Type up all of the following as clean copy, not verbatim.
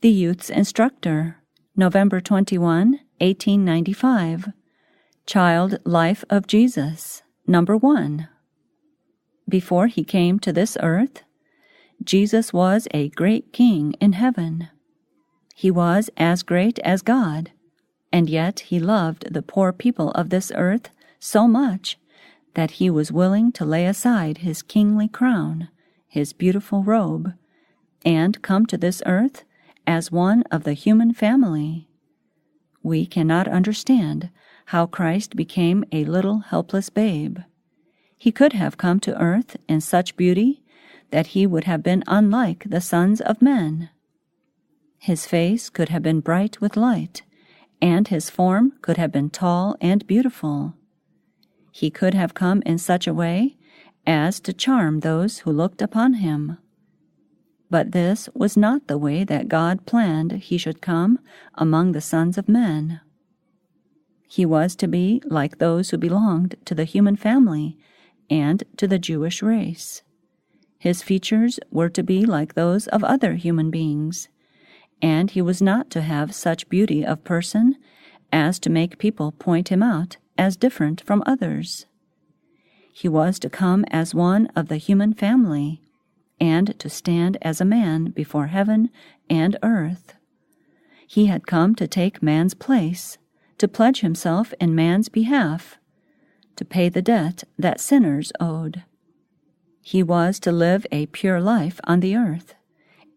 The Youth's Instructor, November 21, 1895. Child Life of Jesus, Number 1. Before he came to this earth, Jesus was a great king in heaven. He was as great as God, and yet he loved the poor people of this earth so much that he was willing to lay aside his kingly crown, his beautiful robe, and come to this earth as one of the human family. We cannot understand how Christ became a little helpless babe. He could have come to earth in such beauty that he would have been unlike the sons of men. His face could have been bright with light, and his form could have been tall and beautiful. He could have come in such a way as to charm those who looked upon him. But this was not the way that God planned he should come among the sons of men. He was to be like those who belonged to the human family and to the Jewish race. His features were to be like those of other human beings, and he was not to have such beauty of person as to make people point him out as different from others. He was to come as one of the human family, and to stand as a man before heaven and earth. He had come to take man's place, to pledge himself in man's behalf, to pay the debt that sinners owed. He was to live a pure life on the earth,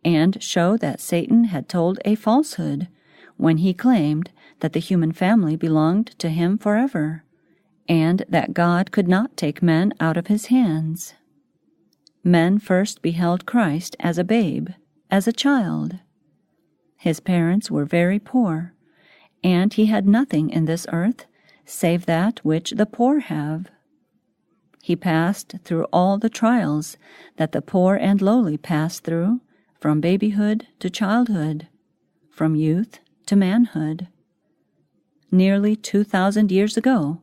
and show that Satan had told a falsehood when he claimed that the human family belonged to him forever, and that God could not take men out of his hands. Men first beheld Christ as a babe, as a child. His parents were very poor, and he had nothing in this earth save that which the poor have. He passed through all the trials that the poor and lowly pass through, from babyhood to childhood, from youth to manhood. Nearly 2,000 years ago,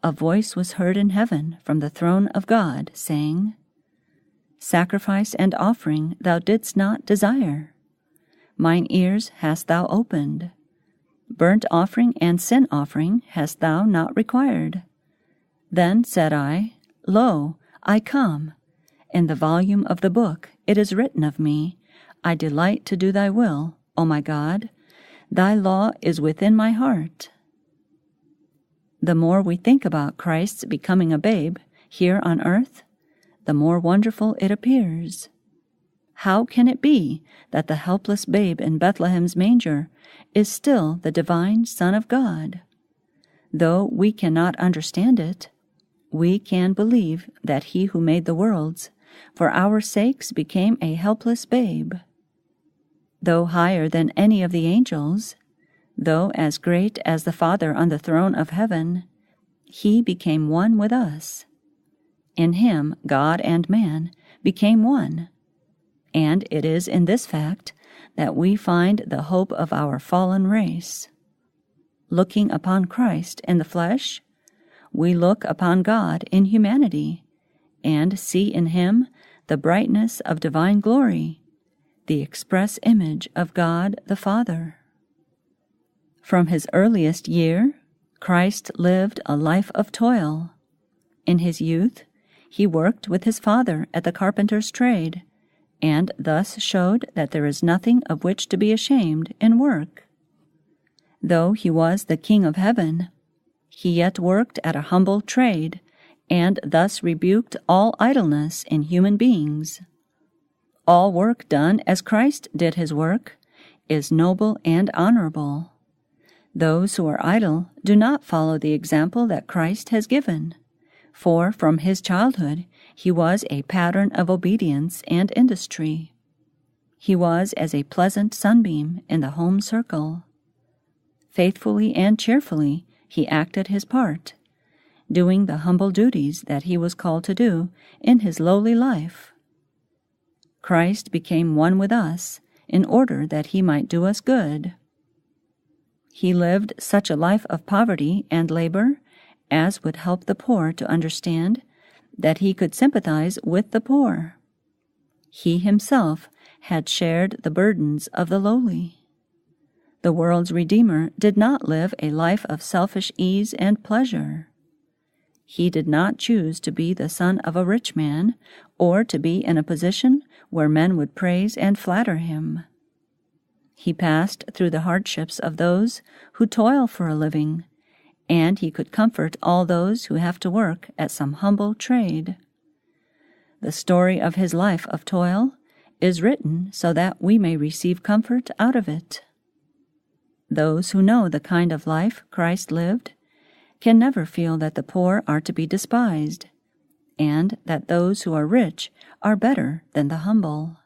a voice was heard in heaven from the throne of God, saying, "Sacrifice and offering thou didst not desire. Mine ears hast thou opened. Burnt offering and sin offering hast thou not required. Then said I, Lo, I come. In the volume of the book it is written of me, I delight to do thy will, O my God. Thy law is within my heart." The more we think about Christ's becoming a babe here on earth, the more wonderful it appears. How can it be that the helpless babe in Bethlehem's manger is still the divine Son of God? Though we cannot understand it, we can believe that he who made the worlds for our sakes became a helpless babe. Though higher than any of the angels, though as great as the Father on the throne of heaven, he became one with us. In him, God and man became one, and it is in this fact that we find the hope of our fallen race. Looking upon Christ in the flesh, we look upon God in humanity, and see in him the brightness of divine glory, the express image of God the Father. From his earliest year, Christ lived a life of toil. In his youth, he worked with his father at the carpenter's trade, and thus showed that there is nothing of which to be ashamed in work. Though he was the King of heaven, he yet worked at a humble trade, and thus rebuked all idleness in human beings. All work done as Christ did his work is noble and honorable. Those who are idle do not follow the example that Christ has given, for from his childhood he was a pattern of obedience and industry. He was as a pleasant sunbeam in the home circle. Faithfully and cheerfully he acted his part, doing the humble duties that he was called to do in his lowly life. Christ became one with us in order that he might do us good. He lived such a life of poverty and labor as would help the poor to understand that he could sympathize with the poor. He himself had shared the burdens of the lowly. The world's Redeemer did not live a life of selfish ease and pleasure. He did not choose to be the son of a rich man, or to be in a position where men would praise and flatter him. He passed through the hardships of those who toil for a living, and he could comfort all those who have to work at some humble trade. The story of his life of toil is written so that we may receive comfort out of it. Those who know the kind of life Christ lived can never feel that the poor are to be despised, and that those who are rich are better than the humble.